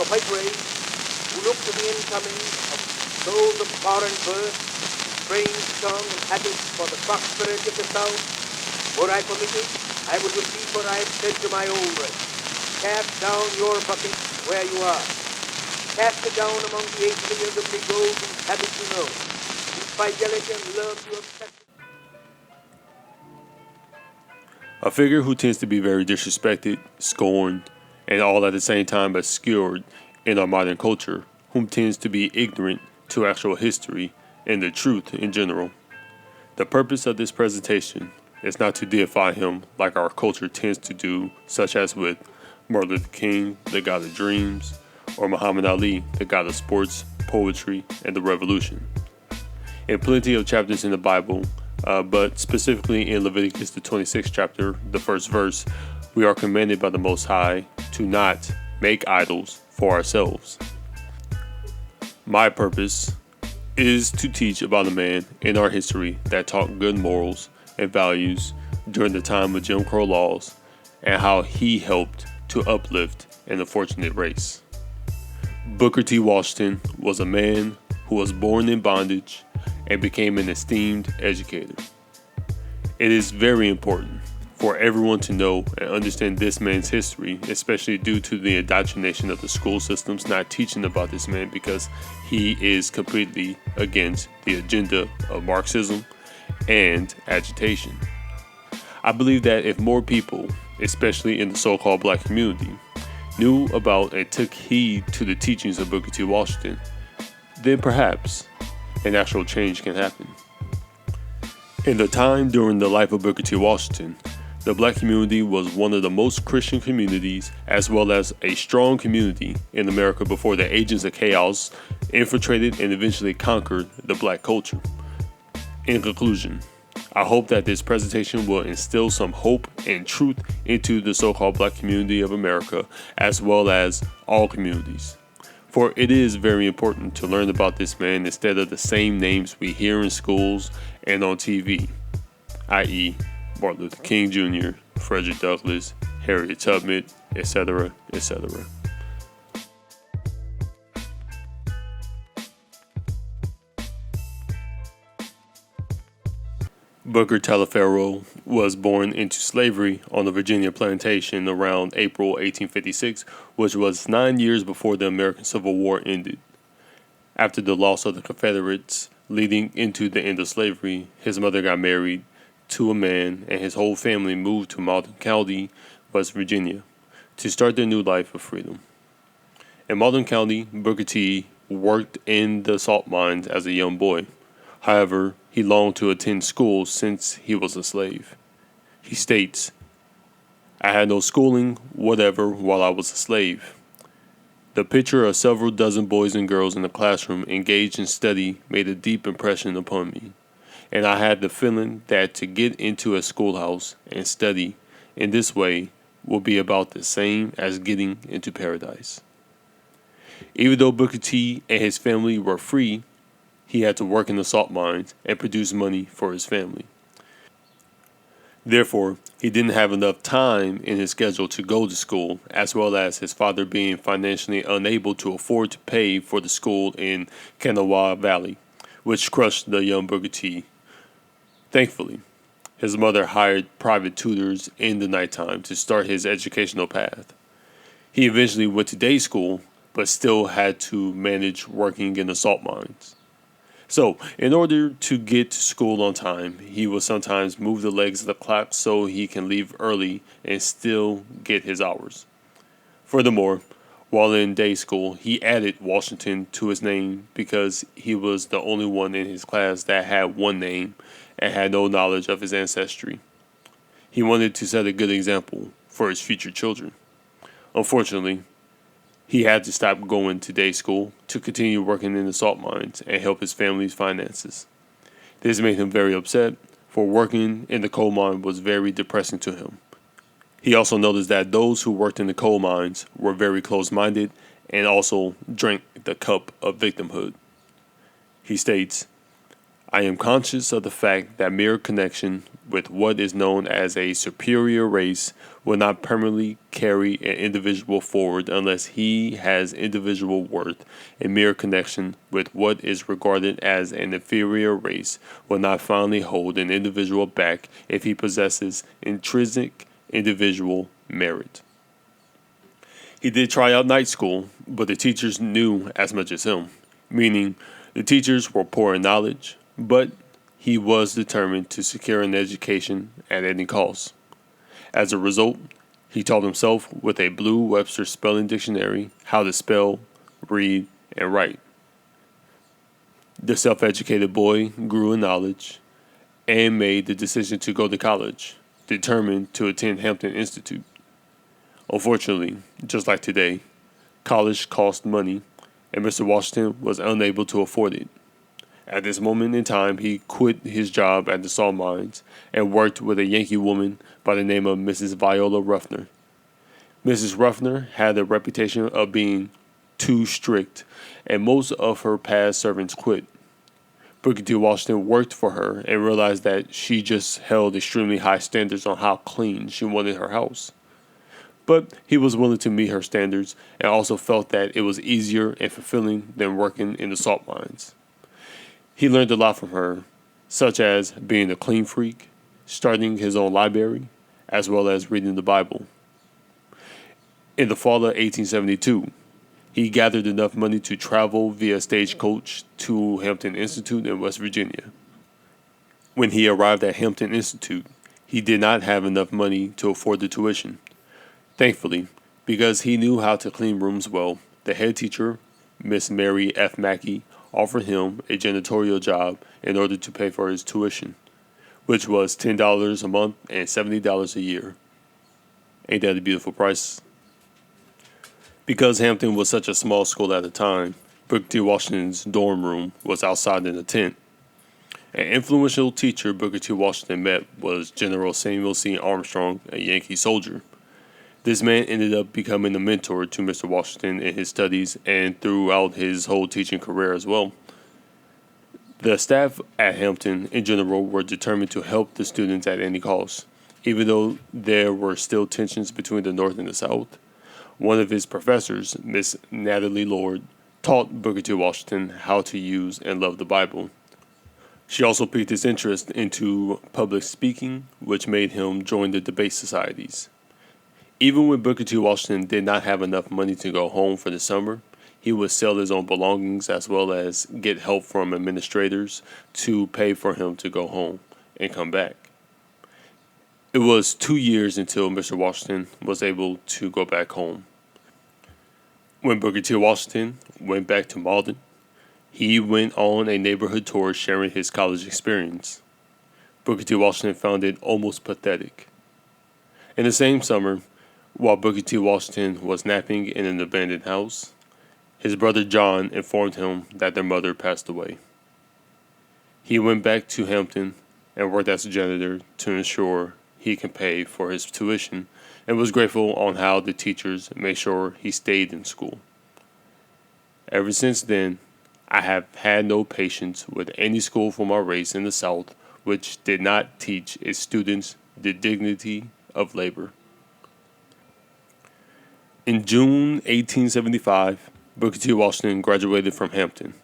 a white race who look to the incoming of souls of foreign birth, strange tongue and habits for the prosperity of the South. Were I permitted, I would repeat what I have said to my own race. Cast down your bucket where you are. Cast it down among the 8 millions of Negroes whose habits you know, whose fidelity and love you have set. A figure who tends to be very disrespected, scorned, and all at the same time obscured in our modern culture, whom tends to be ignorant to actual history and the truth in general. The purpose of this presentation is not to deify him like our culture tends to do, such as with Martin Luther King, the god of dreams, or Muhammed Ali, the god of sports, poetry, and the revolution. In plenty of chapters in the Bible, but specifically in Leviticus, the 26th chapter, the first verse, we are commanded by the Most High to not make idols for ourselves. My purpose is to teach about a man in our history that taught good morals and values during the time of Jim Crow laws and how he helped to uplift an unfortunate race. Booker T. Washington was a man who was born in bondage and became an esteemed educator. It is very important for everyone to know and understand this man's history, especially due to the indoctrination of the school systems not teaching about this man because he is completely against the agenda of Marxism and agitation. I believe that if more people, especially in the so-called black community, knew about and took heed to the teachings of Booker T. Washington, then perhaps an actual change can happen. In the time during the life of Booker T. Washington, the black community was one of the most Christian communities as well as a strong community in America before the agents of chaos infiltrated and eventually conquered the black culture. In conclusion, I hope that this presentation will instill some hope and truth into the so-called black community of America as well as all communities. For it is very important to learn about this man instead of the same names we hear in schools and on TV, i.e. Martin Luther King Jr., Frederick Douglass, Harriet Tubman, etc., etc. Booker Taliaferro was born into slavery on the Virginia plantation around April 1856, which was 9 years before the American Civil War ended. After the loss of the Confederates leading into the end of slavery, his mother got married to a man and his whole family moved to Malden County, West Virginia, to start their new life of freedom. In Malden County, Booker T worked in the salt mines as a young boy. However, he longed to attend school since he was a slave. He states, "I had no schooling, whatever, while I was a slave. The picture of several dozen boys and girls in the classroom engaged in study made a deep impression upon me, and I had the feeling that to get into a schoolhouse and study in this way will be about the same as getting into paradise." Even though Booker T and his family were free, he had to work in the salt mines and produce money for his family. Therefore, he didn't have enough time in his schedule to go to school, as well as his father being financially unable to afford to pay for the school in Kanawha Valley, which crushed the young Booker T. Thankfully, his mother hired private tutors in the nighttime to start his educational path. He eventually went to day school, but still had to manage working in the salt mines. So, in order to get to school on time, he will sometimes move the legs of the clock so he can leave early and still get his hours. Furthermore, while in day school, he added Washington to his name because he was the only one in his class that had one name and had no knowledge of his ancestry. He wanted to set a good example for his future children. Unfortunately, he had to stop going to day school to continue working in the salt mines and help his family's finances. This made him very upset, for working in the coal mine was very depressing to him. He also noticed that those who worked in the coal mines were very close-minded and also drank the cup of victimhood. He states, I am conscious of the fact that mere connection with what is known as a superior race will not permanently carry an individual forward unless he has individual worth, and mere connection with what is regarded as an inferior race will not finally hold an individual back if he possesses intrinsic individual merit. He did try out night school, but the teachers knew as much as him, meaning the teachers were poor in knowledge, but he was determined to secure an education at any cost. As a result, he taught himself with a Blue Webster spelling dictionary how to spell, read, and write. The self-educated boy grew in knowledge and made the decision to go to college, determined to attend Hampton Institute. Unfortunately, just like today, college cost money, and Mr. Washington was unable to afford it. At this moment in time, he quit his job at the salt mines and worked with a Yankee woman by the name of Mrs. Viola Ruffner. Mrs. Ruffner had a reputation of being too strict, and most of her past servants quit. Booker T. Washington worked for her and realized that she just held extremely high standards on how clean she wanted her house. But he was willing to meet her standards and also felt that it was easier and fulfilling than working in the salt mines. He learned a lot from her, such as being a clean freak, starting his own library, as well as reading the Bible. In the fall of 1872, he gathered enough money to travel via stagecoach to Hampton Institute in West Virginia. When he arrived at Hampton Institute, he did not have enough money to afford the tuition. Thankfully, because he knew how to clean rooms well, the head teacher, Miss Mary F. Mackey, offered him a janitorial job in order to pay for his tuition, which was $10 a month and $70 a year. Ain't that a beautiful price? Because Hampton was such a small school at the time, Booker T. Washington's dorm room was outside in a tent. An influential teacher Booker T. Washington met was General Samuel C. Armstrong, a Yankee soldier. This man ended up becoming a mentor to Mr. Washington in his studies and throughout his whole teaching career as well. The staff at Hampton in general were determined to help the students at any cost, even though there were still tensions between the North and the South. One of his professors, Miss Natalie Lord, taught Booker T. Washington how to use and love the Bible. She also piqued his interest into public speaking, which made him join the debate societies. Even when Booker T. Washington did not have enough money to go home for the summer, he would sell his own belongings as well as get help from administrators to pay for him to go home and come back. It was 2 years until Mr. Washington was able to go back home. When Booker T. Washington went back to Malden, he went on a neighborhood tour sharing his college experience. Booker T. Washington found it almost pathetic. In the same summer, while Booker T. Washington was napping in an abandoned house, his brother John informed him that their mother passed away. He went back to Hampton and worked as a janitor to ensure he can pay for his tuition and was grateful on how the teachers made sure he stayed in school. Ever since then, I have had no patience with any school for my race in the South which did not teach its students the dignity of labor. In June 1875, Booker T. Washington graduated from Hampton.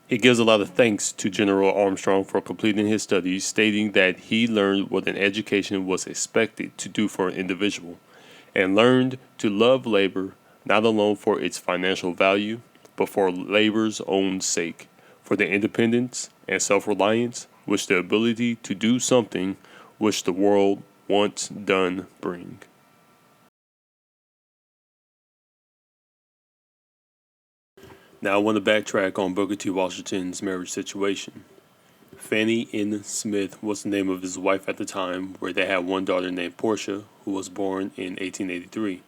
He gives a lot of thanks to General Armstrong for completing his studies, stating that he learned what an education was expected to do for an individual, and learned to love labor not alone for its financial value, but for labor's own sake, for the independence and self-reliance which the ability to do something which the world once done bring. Now I want to backtrack on Booker T. Washington's marriage situation. Fannie N. Smith was the name of his wife at the time, where they had one daughter named Portia, who was born in 1883.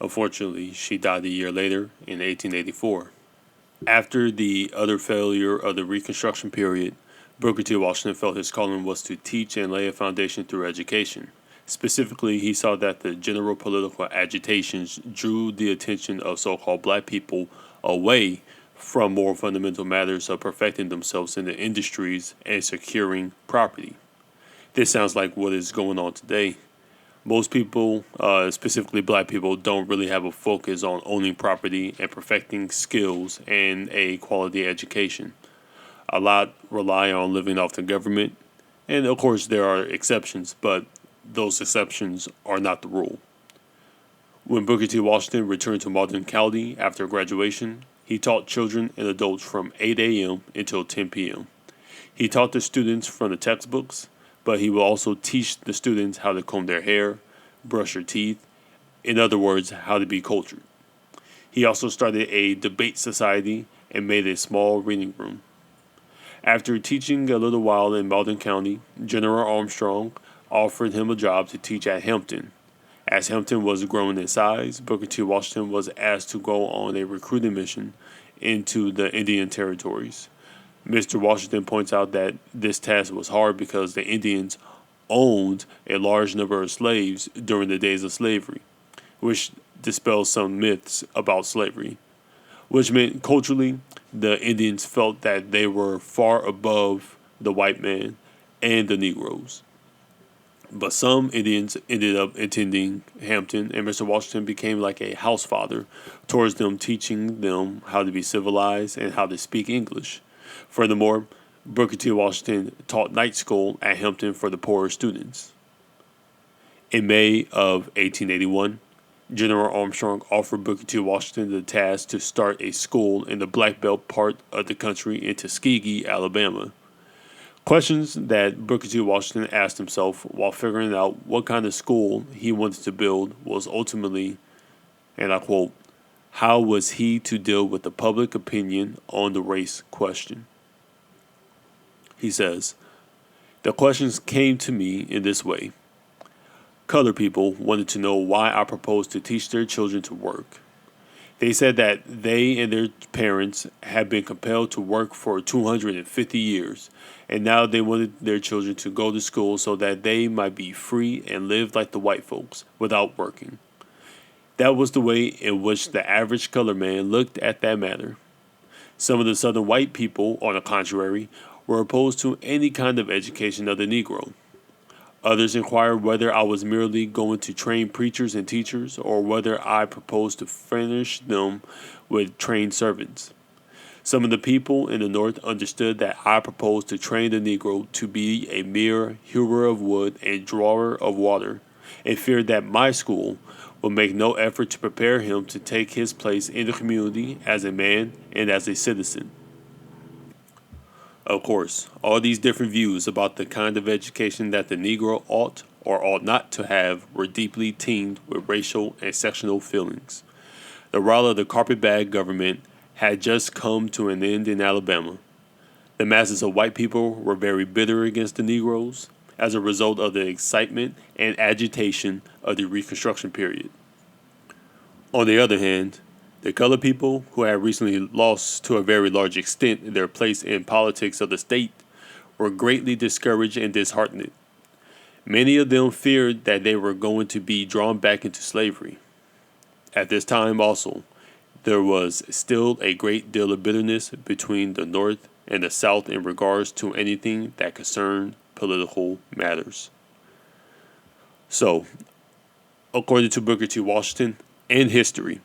Unfortunately, she died a year later in 1884. After the utter failure of the Reconstruction period, Booker T. Washington felt his calling was to teach and lay a foundation through education. Specifically, he saw that the general political agitations drew the attention of so-called black people away from more fundamental matters of perfecting themselves in the industries and securing property. This sounds like what is going on today. Most people, specifically black people, don't really have a focus on owning property and perfecting skills and a quality education. A lot rely on living off the government, and of course there are exceptions, but those exceptions are not the rule. When Booker T. Washington returned to Malden County after graduation, he taught children and adults from 8 a.m. until 10 p.m. He taught the students from the textbooks, but he will also teach the students how to comb their hair, brush their teeth, in other words, how to be cultured. He also started a debate society and made a small reading room. After teaching a little while in Malden County, General Armstrong offered him a job to teach at Hampton. As Hampton was growing in size, Booker T. Washington was asked to go on a recruiting mission into the Indian territories. Mr. Washington points out that this task was hard because the Indians owned a large number of slaves during the days of slavery, which dispels some myths about slavery, which meant culturally the Indians felt that they were far above the white man and the Negroes. But some Indians ended up attending Hampton, and Mr. Washington became like a house father towards them, teaching them how to be civilized and how to speak English. Furthermore, Booker T. Washington taught night school at Hampton for the poorer students. In May of 1881, General Armstrong offered Booker T. Washington the task to start a school in the Black Belt part of the country in Tuskegee, Alabama. Questions that Booker T. Washington asked himself while figuring out what kind of school he wanted to build was ultimately, and I quote, how was he to deal with the public opinion on the race question? He says, the questions came to me in this way. Colored people wanted to know why I proposed to teach their children to work. They said that they and their parents had been compelled to work for 250 years, and now they wanted their children to go to school so that they might be free and live like the white folks without working. That was the way in which the average colored man looked at that matter. Some of the southern white people, on the contrary, were opposed to any kind of education of the Negro. Others inquired whether I was merely going to train preachers and teachers, or whether I proposed to furnish them with trained servants. Some of the people in the North understood that I proposed to train the Negro to be a mere hewer of wood and drawer of water, and feared that my school would make no effort to prepare him to take his place in the community as a man and as a citizen. Of course, all these different views about the kind of education that the Negro ought or ought not to have were deeply tinged with racial and sectional feelings. The role of the carpetbag government had just come to an end in Alabama. The masses of white people were very bitter against the Negroes as a result of the excitement and agitation of the Reconstruction period. On the other hand, the colored people, who had recently lost to a very large extent their place in politics of the state, were greatly discouraged and disheartened. Many of them feared that they were going to be drawn back into slavery. At this time also, there was still a great deal of bitterness between the North and the South in regards to anything that concerned political matters. So, according to Booker T. Washington and history,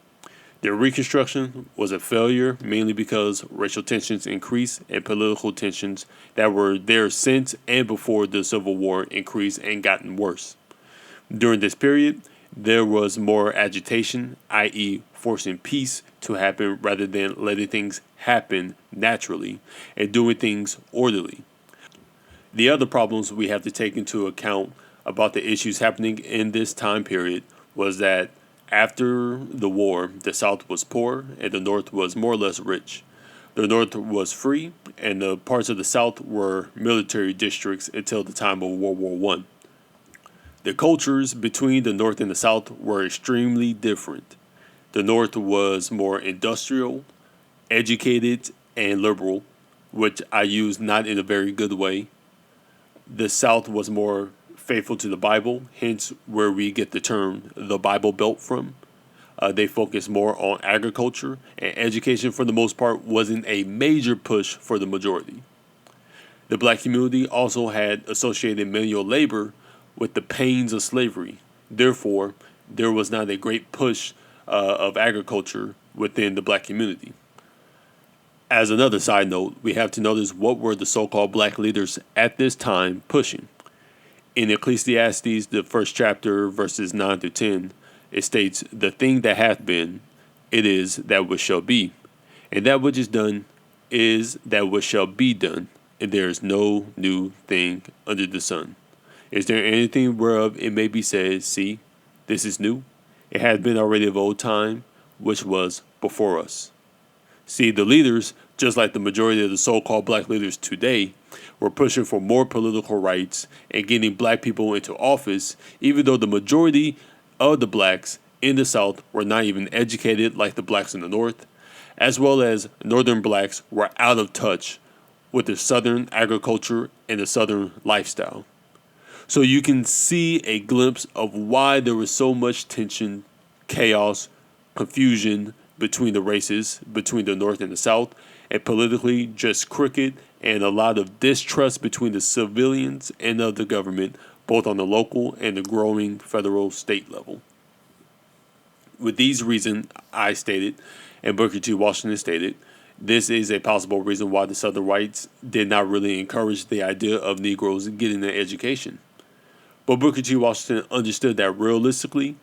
the Reconstruction was a failure mainly because racial tensions increased and political tensions that were there since and before the Civil War increased and gotten worse. During this period, there was more agitation, i.e., forcing peace to happen rather than letting things happen naturally and doing things orderly. The other problems we have to take into account about the issues happening in this time period was that after the war, the South was poor and the North was more or less rich. The North was free and the parts of the South were military districts until the time of World War I. The cultures between the North and the South were extremely different. The North was more industrial, educated, and liberal, which I use not in a very good way. The South was more faithful to the Bible, hence where we get the term the Bible Belt from. They focused more on agriculture, and education for the most part wasn't a major push for the majority. The black community also had associated manual labor with the pains of slavery. Therefore, there was not a great push of agriculture within the black community. As another side note, we have to notice what were the so-called black leaders at this time pushing. In Ecclesiastes, the first chapter, verses 9 to 10, it states, "The thing that hath been, it is that which shall be, and that which is done is that which shall be done, and there is no new thing under the sun. Is there anything whereof it may be said, See, this is new? It had been already of old time, which was before us." See, the leaders, just like the majority of the so-called black leaders today, were pushing for more political rights and getting black people into office, even though the majority of the blacks in the South were not even educated like the blacks in the North, as well as Northern blacks were out of touch with the Southern agriculture and the Southern lifestyle. So you can see a glimpse of why there was so much tension, chaos, confusion between the races, between the North and the South, and politically just crooked and a lot of distrust between the civilians and of the government, both on the local and the growing federal state level. With these reasons I stated, and Booker T. Washington stated, this is a possible reason why the Southern whites did not really encourage the idea of Negroes getting an education. But Booker T. Washington understood that realistically,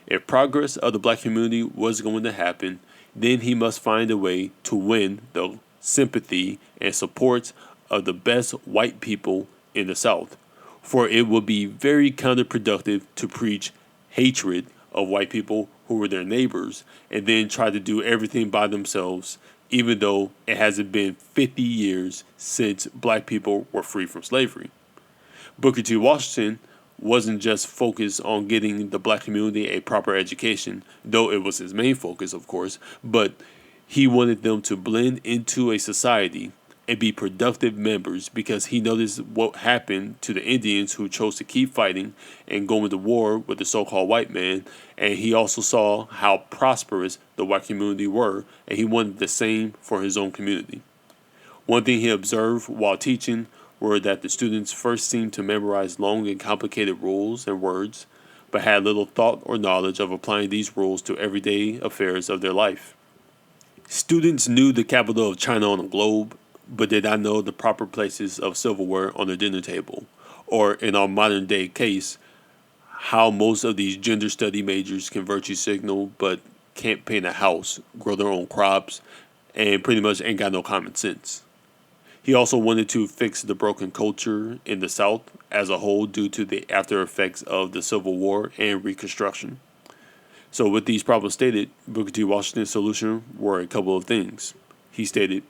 if progress of the black community was going to happen, then he must find a way to win the sympathy and support of the best white people in the South. For it would be very counterproductive to preach hatred of white people who were their neighbors and then try to do everything by themselves, even though it hasn't been 50 years since black people were free from slavery. Booker T. Washington wasn't just focused on getting the black community a proper education, though it was his main focus, of course, but he wanted them to blend into a society and be productive members because he noticed what happened to the Indians who chose to keep fighting and going to war with the so-called white man, and he also saw how prosperous the white community were, and he wanted the same for his own community. One thing he observed while teaching were that the students first seemed to memorize long and complicated rules and words, but had little thought or knowledge of applying these rules to everyday affairs of their life. Students knew the capital of China on the globe, but did not know the proper places of silverware on the dinner table, or in our modern day case, how most of these gender study majors can virtue signal but can't paint a house, grow their own crops, and pretty much ain't got no common sense. He also wanted to fix the broken culture in the South as a whole due to the after effects of the Civil War and Reconstruction. So with these problems stated, Booker T. Washington's solution were a couple of things. He stated,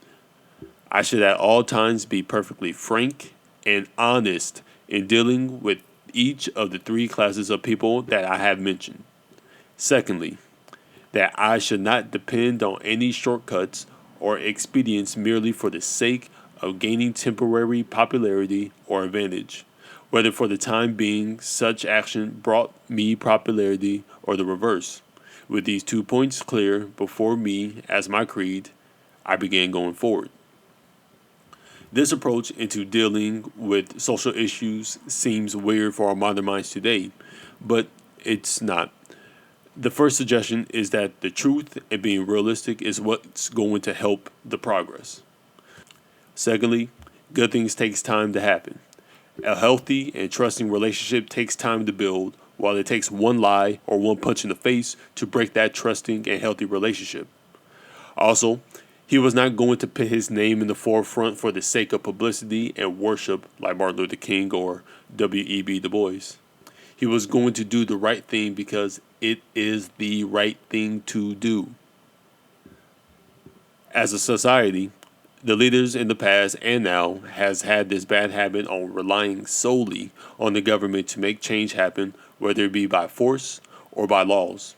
"I should at all times be perfectly frank and honest in dealing with each of the three classes of people that I have mentioned. Secondly, that I should not depend on any shortcuts or expedients merely for the sake of gaining temporary popularity or advantage, whether for the time being such action brought me popularity or the reverse. With these 2 points clear before me as my creed, I began going forward." This approach into dealing with social issues seems weird for our modern minds today, but it's not. The first suggestion is that the truth and being realistic is what's going to help the progress. Secondly, good things takes time to happen. A healthy and trusting relationship takes time to build, while it takes one lie or one punch in the face to break that trusting and healthy relationship. Also, he was not going to put his name in the forefront for the sake of publicity and worship like Martin Luther King or W.E.B. Du Bois. He was going to do the right thing because it is the right thing to do. As a society, the leaders in the past and now has had this bad habit on relying solely on the government to make change happen, whether it be by force or by laws.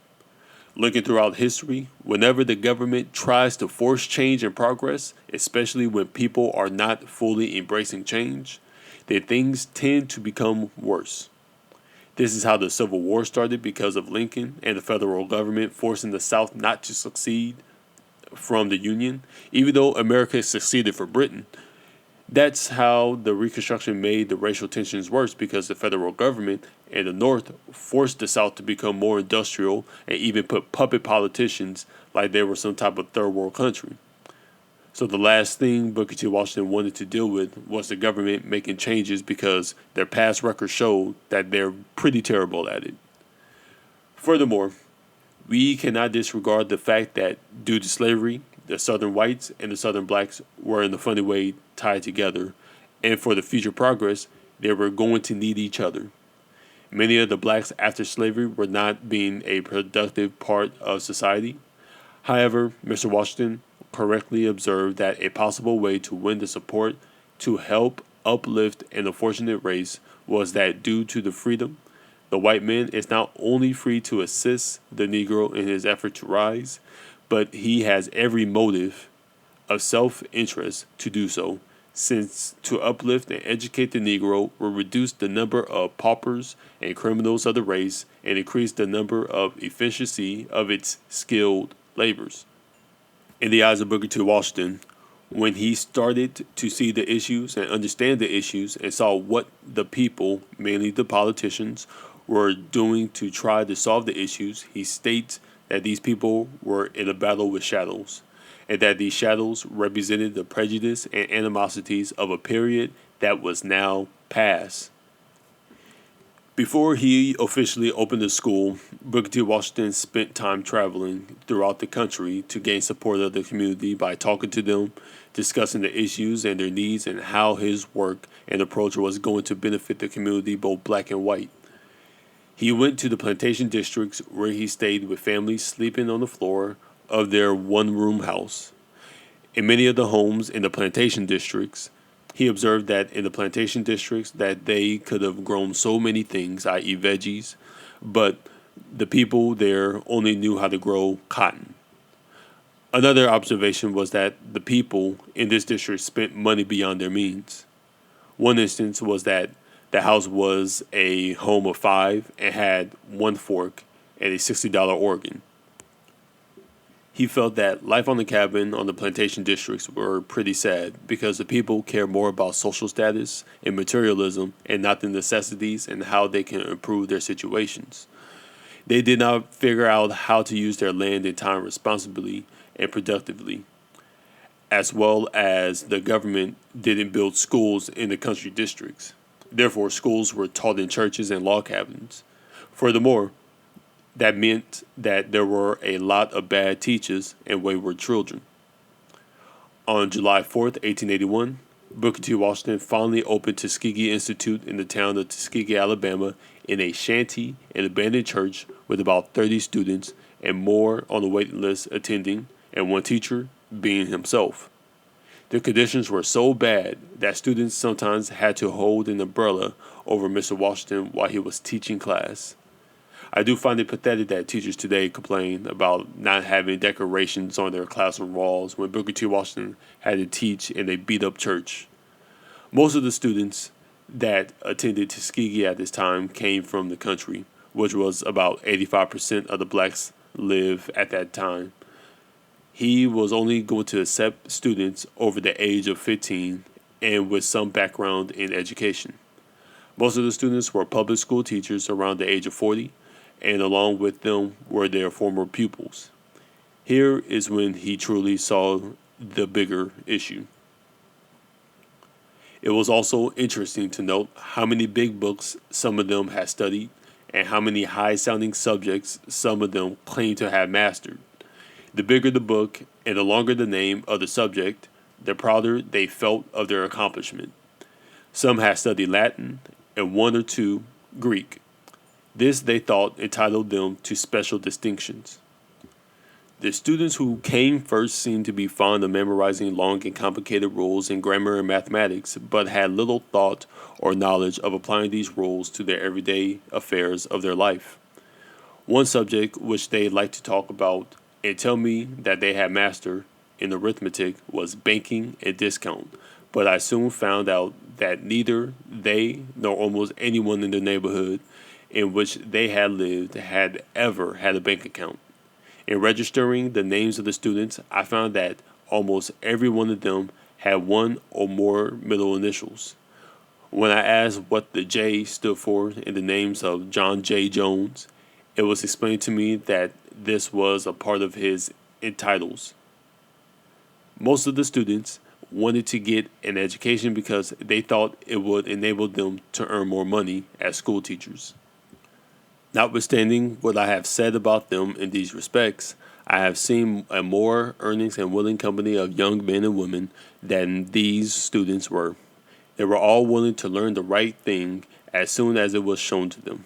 Looking throughout history, whenever the government tries to force change and progress, especially when people are not fully embracing change, then things tend to become worse. This is how the Civil War started because of Lincoln and the federal government forcing the South not to succeed from the Union, even though America succeeded for Britain. That's how the Reconstruction made the racial tensions worse because the federal government and the North forced the South to become more industrial and even put puppet politicians like they were some type of third world country. So the last thing Booker T. Washington wanted to deal with was the government making changes because their past record showed that they're pretty terrible at it. Furthermore, we cannot disregard the fact that due to slavery, the Southern whites and the Southern blacks were in a funny way tied together, and for the future progress, they were going to need each other. Many of the blacks after slavery were not being a productive part of society. However, Mr. Washington correctly observed that a possible way to win the support to help uplift an unfortunate race was that due to the freedom, the white man is not only free to assist the Negro in his effort to rise, but he has every motive of self-interest to do so, since to uplift and educate the Negro will reduce the number of paupers and criminals of the race and increase the number of efficiency of its skilled labors. In the eyes of Booker T. Washington, when he started to see the issues and understand the issues and saw what the people, mainly the politicians, were doing to try to solve the issues, he states that these people were in a battle with shadows, and that these shadows represented the prejudice and animosities of a period that was now past. Before he officially opened the school, Booker T. Washington spent time traveling throughout the country to gain support of the community by talking to them, discussing the issues and their needs, and how his work and approach was going to benefit the community, both black and white. He went to the plantation districts where he stayed with families sleeping on the floor of their one-room house. In many of the homes in the plantation districts, he observed that in the plantation districts that they could have grown so many things, i.e. veggies, but the people there only knew how to grow cotton. Another observation was that the people in this district spent money beyond their means. One instance was that the house was a home of 5 and had 1 fork and a $60 organ. He felt that life on the cabin on the plantation districts were pretty sad because the people care more about social status and materialism and not the necessities and how they can improve their situations. They did not figure out how to use their land and time responsibly and productively, as well as the government didn't build schools in the country districts. Therefore, schools were taught in churches and log cabins. Furthermore, that meant that there were a lot of bad teachers and wayward children. On July 4th, 1881, Booker T. Washington finally opened Tuskegee Institute in the town of Tuskegee, Alabama, in a shanty and abandoned church with about 30 students and more on the waiting list attending, and one teacher being himself. The conditions were so bad that students sometimes had to hold an umbrella over Mr. Washington while he was teaching class. I do find it pathetic that teachers today complain about not having decorations on their classroom walls when Booker T. Washington had to teach in a beat-up church. Most of the students that attended Tuskegee at this time came from the country, which was about 85% of the blacks live at that time. He was only going to accept students over the age of 15 and with some background in education. Most of the students were public school teachers around the age of 40, and along with them were their former pupils. Here is when he truly saw the bigger issue. It was also interesting to note how many big books some of them had studied and how many high-sounding subjects some of them claimed to have mastered. The bigger the book and the longer the name of the subject, the prouder they felt of their accomplishment. Some had studied Latin and 1 or 2 Greek. This, they thought, entitled them to special distinctions. The students who came first seemed to be fond of memorizing long and complicated rules in grammar and mathematics, but had little thought or knowledge of applying these rules to their everyday affairs of their life. One subject which they liked to talk about and tell me that they had mastered in arithmetic was banking and discount, but I soon found out that neither they nor almost anyone in the neighborhood in which they had lived had ever had a bank account. In registering the names of the students, I found that almost every one of them had one or more middle initials. When I asked what the J stood for in the names of John J. Jones, it was explained to me that this was a part of his entitles. Most of the students wanted to get an education because they thought it would enable them to earn more money as school teachers. Notwithstanding what I have said about them in these respects, I have seen a more earnings and willing company of young men and women than these students were. They were all willing to learn the right thing as soon as it was shown to them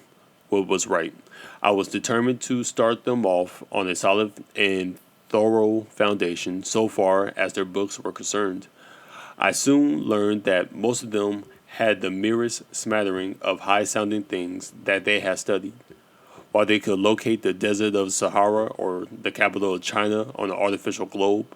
what was right. I was determined to start them off on a solid and thorough foundation so far as their books were concerned. I soon learned that most of them had the merest smattering of high-sounding things that they had studied. While they could locate the desert of Sahara or the capital of China on an artificial globe,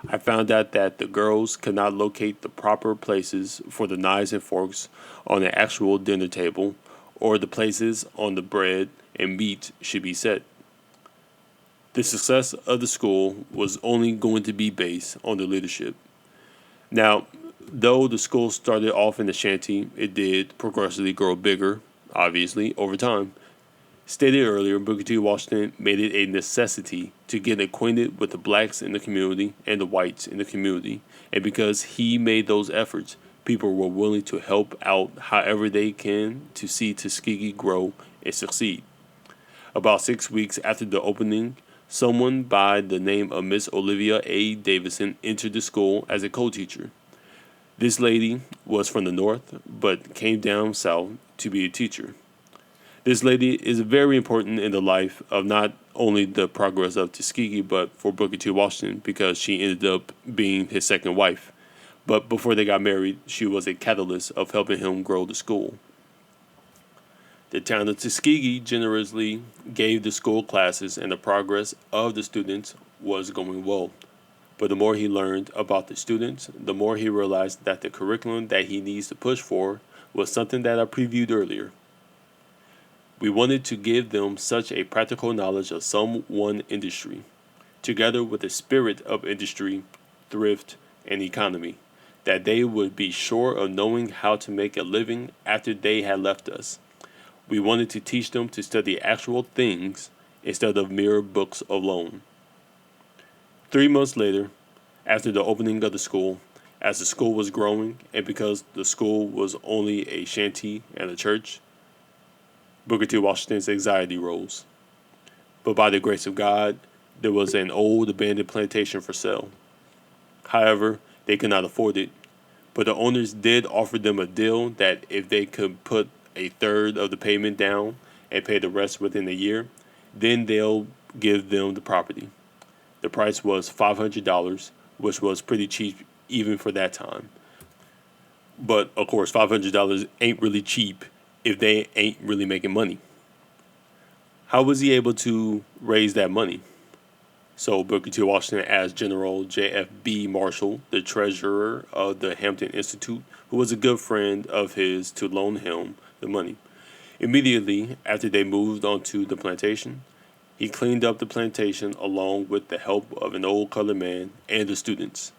I found out that the girls could not locate the proper places for the knives and forks on an actual dinner table, or the places on the bread and meat should be set. The success of the school was only going to be based on the leadership. Now, though the school started off in a shanty, it did progressively grow bigger, obviously, over time. Stated earlier, Booker T. Washington made it a necessity to get acquainted with the blacks in the community and the whites in the community, and because he made those efforts, people were willing to help out however they can to see Tuskegee grow and succeed. About 6 weeks after the opening, someone by the name of Miss Olivia A. Davidson entered the school as a co-teacher. This lady was from the north, but came down south to be a teacher. This lady is very important in the life of not only the progress of Tuskegee, but for Booker T. Washington because she ended up being his second wife. But before they got married, she was a catalyst of helping him grow the school. The town of Tuskegee generously gave the school classes, and the progress of the students was going well. But the more he learned about the students, the more he realized that the curriculum that he needs to push for was something that I previewed earlier. We wanted to give them such a practical knowledge of some one industry, together with the spirit of industry, thrift, and economy, that they would be sure of knowing how to make a living after they had left us. We wanted to teach them to study actual things instead of mere books alone. 3 months later, after the opening of the school, as the school was growing, and because the school was only a shanty and a church, Booker T. Washington's anxiety rose. But by the grace of God, there was an old abandoned plantation for sale. However, they could not afford it, but the owners did offer them a deal that if they could put a third of the payment down and pay the rest within a year, then they'll give them the property. The price was $500, which was pretty cheap even for that time. But of course, $500 ain't really cheap if they ain't really making money. How was he able to raise that money? So Booker T. Washington asked General J.F.B. Marshall, the treasurer of the Hampton Institute, who was a good friend of his, to loan him the money. Immediately after they moved onto the plantation, he cleaned up the plantation along with the help of an old colored man and the students.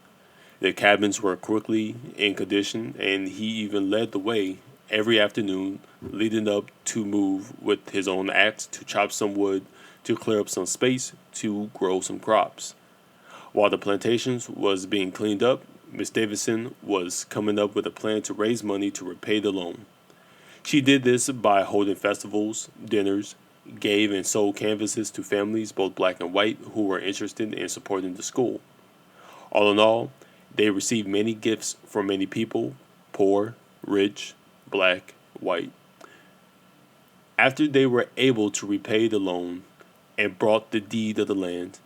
The cabins were quickly in condition, and he even led the way every afternoon leading up to move with his own axe to chop some wood to clear up some space to grow some crops. While the plantations was being cleaned up, Miss Davidson was coming up with a plan to raise money to repay the loan. She did this by holding festivals, dinners, gave and sold canvases to families, both black and white, who were interested in supporting the school. All in all, they received many gifts from many people, poor, rich, black, white. After they were able to repay the loan and brought the deed of the land,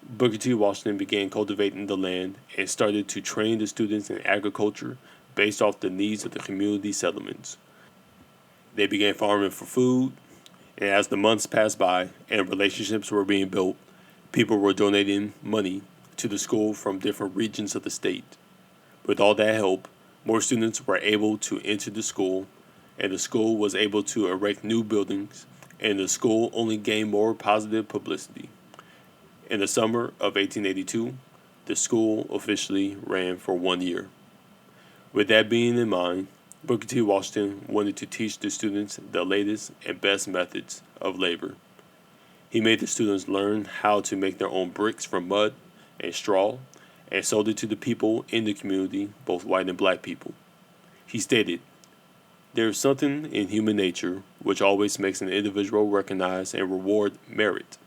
Booker T. Washington began cultivating the land and started to train the students in agriculture based off the needs of the community settlements. They began farming for food, and as the months passed by and relationships were being built, people were donating money to the school from different regions of the state. With all that help, more students were able to enter the school, and the school was able to erect new buildings, and the school only gained more positive publicity. In the summer of 1882, the school officially ran for 1 year. With that being in mind, Booker T. Washington wanted to teach the students the latest and best methods of labor. He made the students learn how to make their own bricks from mud and straw and sold it to the people in the community, both white and black people. He stated, "There is something in human nature which always makes an individual recognize and reward merit,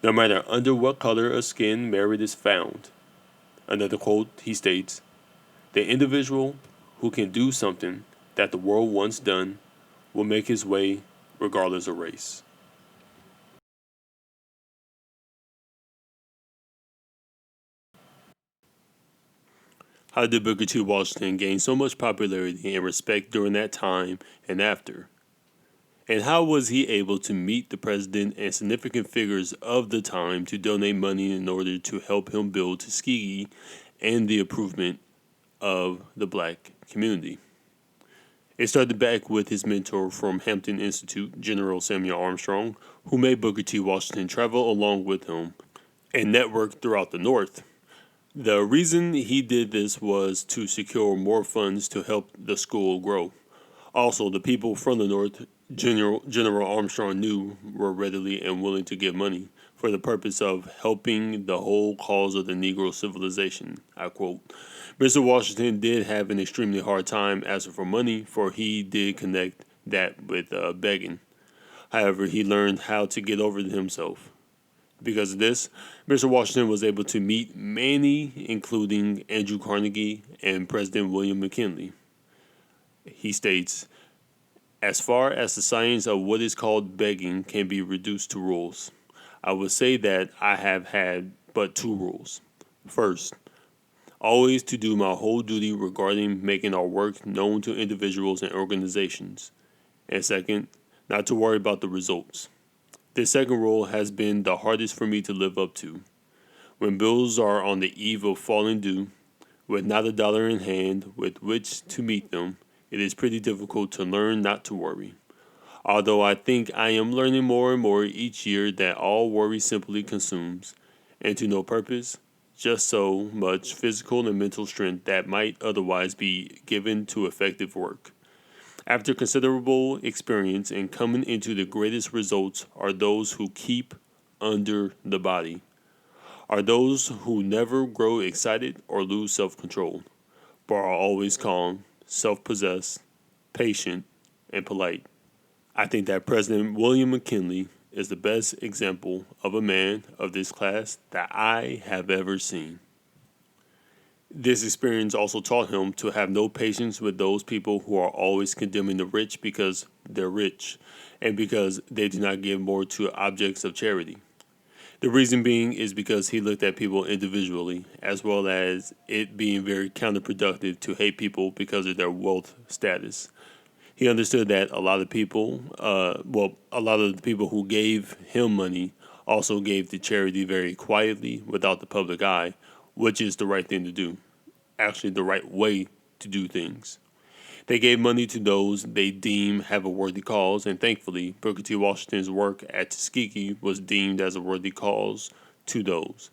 no matter under what color of skin merit is found." Another quote, he states, "The individual who can do something that the world wants done will make his way regardless of race." How did Booker T. Washington gain so much popularity and respect during that time and after? And how was he able to meet the president and significant figures of the time to donate money in order to help him build Tuskegee and the improvement of the black community? It started back with his mentor from Hampton Institute, General Samuel Armstrong, who made Booker T. Washington travel along with him and network throughout the North. The reason he did this was to secure more funds to help the school grow. Also, the people from the North, General Armstrong knew, were readily and willing to give money for the purpose of helping the whole cause of the Negro civilization. I quote, "Mr. Washington did have an extremely hard time asking for money, for he did connect that with begging. However, he learned how to get over it himself. Because of this, Mr. Washington was able to meet many, including Andrew Carnegie and President William McKinley." He states, "As far as the science of what is called begging can be reduced to rules, I would say that I have had but two rules. First, always to do my whole duty regarding making our work known to individuals and organizations. And second, not to worry about the results. This second rule has been the hardest for me to live up to. When bills are on the eve of falling due, with not a dollar in hand with which to meet them, it is pretty difficult to learn not to worry. Although I think I am learning more and more each year that all worry simply consumes, and to no purpose, just so much physical and mental strength that might otherwise be given to effective work. After considerable experience and coming into the greatest results are those who keep under the body, are those who never grow excited or lose self-control, but are always calm, self-possessed, patient, and polite. I think that President William McKinley is the best example of a man of this class that I have ever seen. This experience also taught him to have no patience with those people who are always condemning the rich because they're rich and because they do not give more to objects of charity. The reason being is because he looked at people individually, as well as it being very counterproductive to hate people because of their wealth status. He understood that a lot of the people who gave him money also gave to charity very quietly without the public eye, which is the right thing to do. Actually, the right way to do things. They gave money to those they deem have a worthy cause, and thankfully, Booker T. Washington's work at Tuskegee was deemed as a worthy cause to those.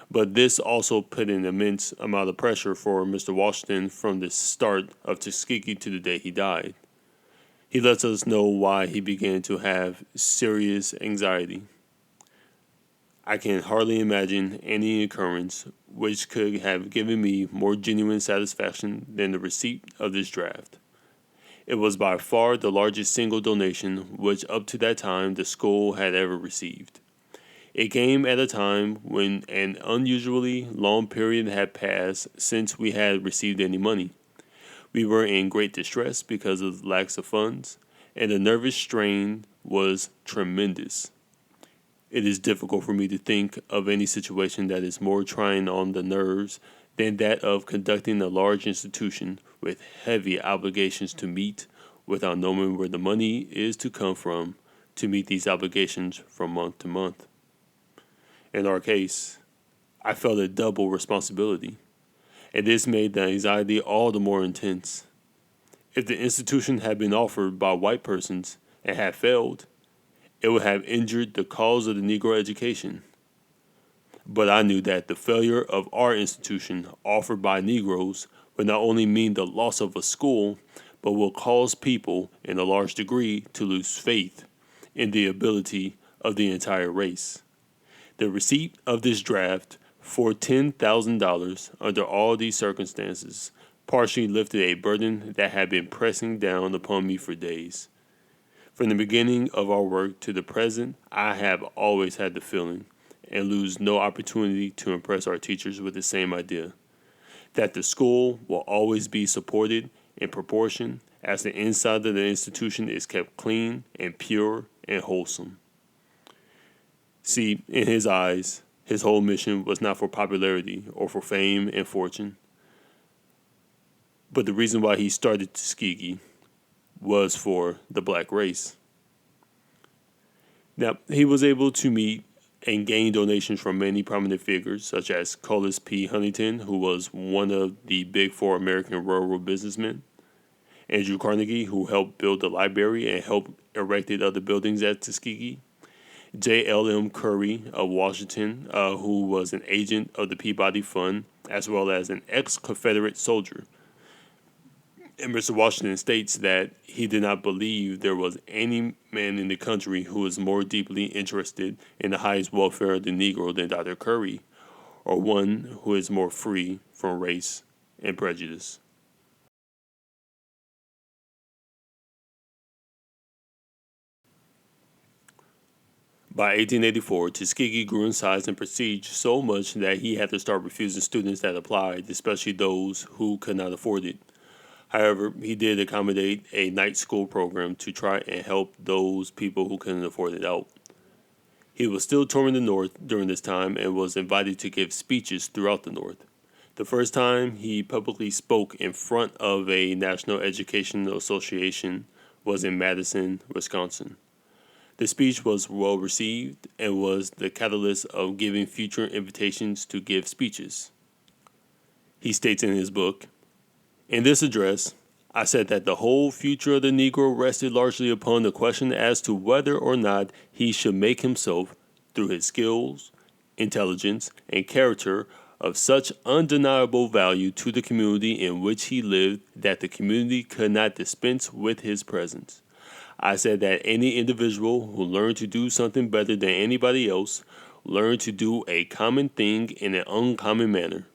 But this also put an immense amount of pressure for Mr. Washington from the start of Tuskegee to the day he died. He lets us know why he began to have serious anxiety. I can hardly imagine any occurrence which could have given me more genuine satisfaction than the receipt of this draft. It was by far the largest single donation which up to that time the school had ever received. It came at a time when an unusually long period had passed since we had received any money. We were in great distress because of the lack of funds, and the nervous strain was tremendous. It is difficult for me to think of any situation that is more trying on the nerves than that of conducting a large institution with heavy obligations to meet without knowing where the money is to come from to meet these obligations from month to month. In our case, I felt a double responsibility, and this made the anxiety all the more intense. If the institution had been offered by white persons and had failed, it would have injured the cause of the Negro education. But I knew that the failure of our institution offered by Negroes would not only mean the loss of a school, but will cause people in a large degree to lose faith in the ability of the entire race. The receipt of this draft for $10,000 under all these circumstances partially lifted a burden that had been pressing down upon me for days. From the beginning of our work to the present, I have always had the feeling, and lose no opportunity to impress our teachers with the same idea, that the school will always be supported in proportion as the inside of the institution is kept clean and pure and wholesome. See, in his eyes, his whole mission was not for popularity or for fame and fortune, but the reason why he started Tuskegee was for the black race. Now, he was able to meet and gain donations from many prominent figures, such as Collis P. Huntington, who was one of the big four American railroad businessmen, Andrew Carnegie, who helped build the library and helped erected other buildings at Tuskegee, J.L.M. Curry of Washington, who was an agent of the Peabody Fund, as well as an ex-Confederate soldier. And Mr. Washington states that he did not believe there was any man in the country who was more deeply interested in the highest welfare of the Negro than Dr. Curry, or one who is more free from race and prejudice. By 1884, Tuskegee grew in size and prestige so much that he had to start refusing students that applied, especially those who could not afford it. However, he did accommodate a night school program to try and help those people who couldn't afford it out. He was still touring the North during this time and was invited to give speeches throughout the North. The first time he publicly spoke in front of a National Education Association was in Madison, Wisconsin. The speech was well received and was the catalyst of giving future invitations to give speeches. He states in his book, "In this address, I said that the whole future of the Negro rested largely upon the question as to whether or not he should make himself, through his skills, intelligence, and character, of such undeniable value to the community in which he lived that the community could not dispense with his presence. I said that any individual who learned to do something better than anybody else, learned to do a common thing in an uncommon manner,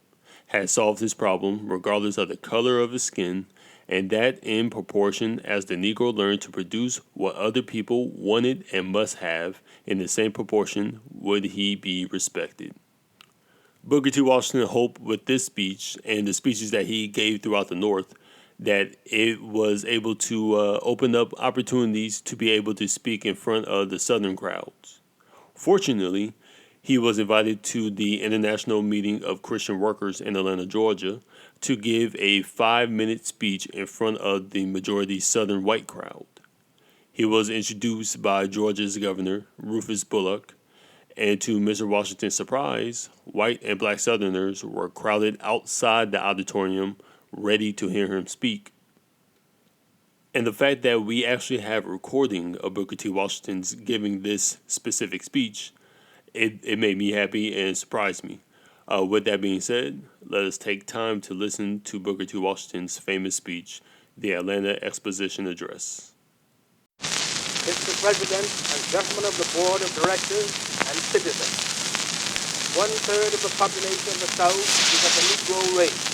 had solved his problem regardless of the color of his skin, and that in proportion as the Negro learned to produce what other people wanted and must have, in the same proportion would he be respected." Booker T. Washington hoped with this speech and the speeches that he gave throughout the North that it was able to open up opportunities to be able to speak in front of the Southern crowds. Fortunately, he was invited to the International Meeting of Christian Workers in Atlanta, Georgia, to give a 5-minute speech in front of the majority Southern white crowd. He was introduced by Georgia's governor, Rufus Bullock, and to Mr. Washington's surprise, white and black Southerners were crowded outside the auditorium ready to hear him speak. And the fact that we actually have a recording of Booker T. Washington's giving this specific speech, it made me happy and surprised me. With that being said, let us take time to listen to Booker T. Washington's famous speech, the Atlanta Exposition Address. Mr. President and gentlemen of the Board of Directors and citizens, 1/3 of the population of the South is of the Negro race.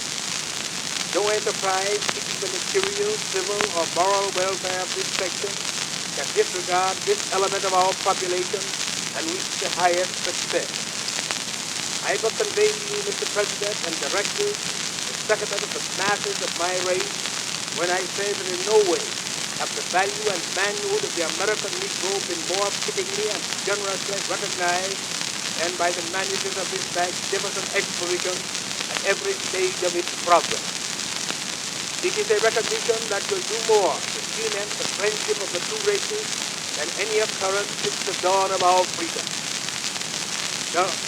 No enterprise seeking the material, civil, or moral welfare of this section can disregard this element of our population and reach the highest success. I but convey to you, Mr. President and Directors, the sentiment of the masses of my race, when I say that in no way have the value and manhood of the American Negro been more fittingly and generously recognized than by the managers of this magnificent exposition at every stage of its progress. It is a recognition that will do more to cement the friendship of the two races than any occurrence since the dawn of our freedom.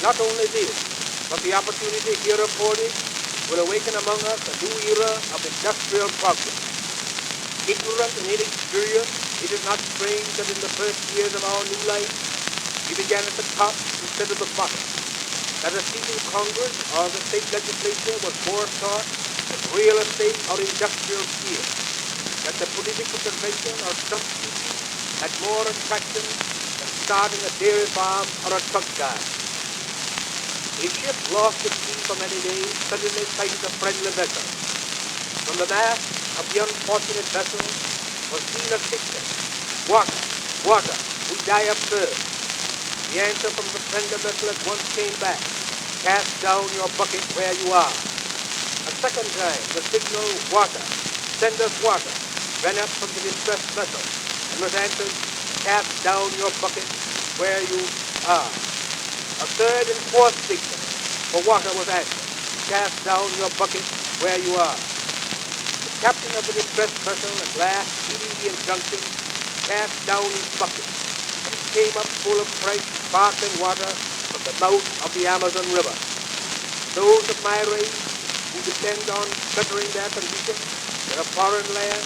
Not only this, but the opportunity here afforded will awaken among us a new era of industrial progress. Ignorant and inexperienced, it is not strange that in the first years of our new life, we began at the top instead of the bottom. That a seat in Congress or the state legislature was more sought than real estate or industrial sphere. That the political convention or stump speech had more attraction than starting a dairy farm or a truck guide. A ship lost at sea for many days suddenly sighted a friendly vessel. From the mast of the unfortunate vessel was seen a statement: "Water, water, we die of thirst." The answer from the friendly vessel at once came back: "Cast down your bucket where you are." A second time, the signal, "Water, send us water," ran up from the distressed vessel, and was answered, "Cast down your bucket where you are." A third and fourth signal for water was answered: "Cast down your bucket where you are." The captain of the distressed vessel at last, heeding the injunction, cast down his bucket, and it came up full of fresh, sparkling water from the mouth of the Amazon River. Those of my race who depend on bettering their condition in a foreign land,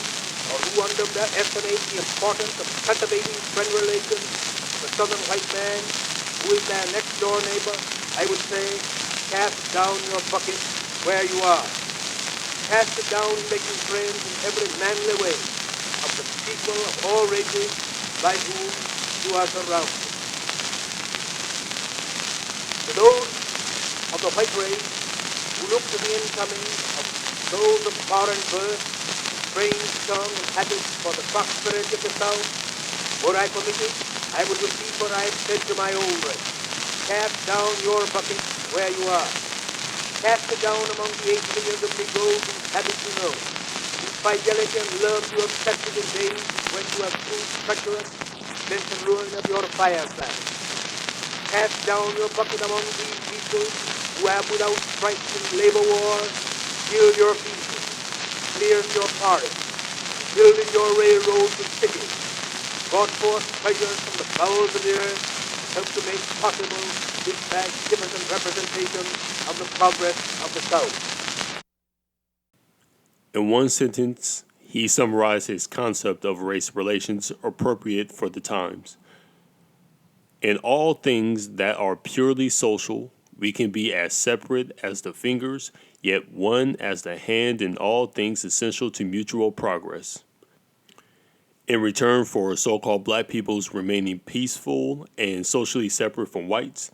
or who underestimate the importance of cultivating friend relations with the southern white man, who is their next-door neighbor, I would say, cast down your bucket where you are. Cast it down, making friends in every manly way of the people of all races by whom you are surrounded. To those of the white race who look to the incoming of those of foreign birth, strange tongue and habits for the prosperity of the South, were I permitted, I would repeat what I have said to my own race: cast down your bucket where you are. Cast it down among the 8 millions of Negroes whose habits you know, whose fidelity and love you have tested in days when you have proved treacherous against the ruin of your fireside. Cast down your bucket among these people who have, without strikes and labor wars, killed your people, cleared your forests, building your railroads and cities, brought forth treasures from the bowels of the earth, helped to make possible this magnificent representation of the progress of the South. In one sentence, he summarized his concept of race relations appropriate for the times. In all things that are purely social, we can be as separate as the fingers, yet one as the hand in all things essential to mutual progress. In return for so-called black people's remaining peaceful and socially separate from whites,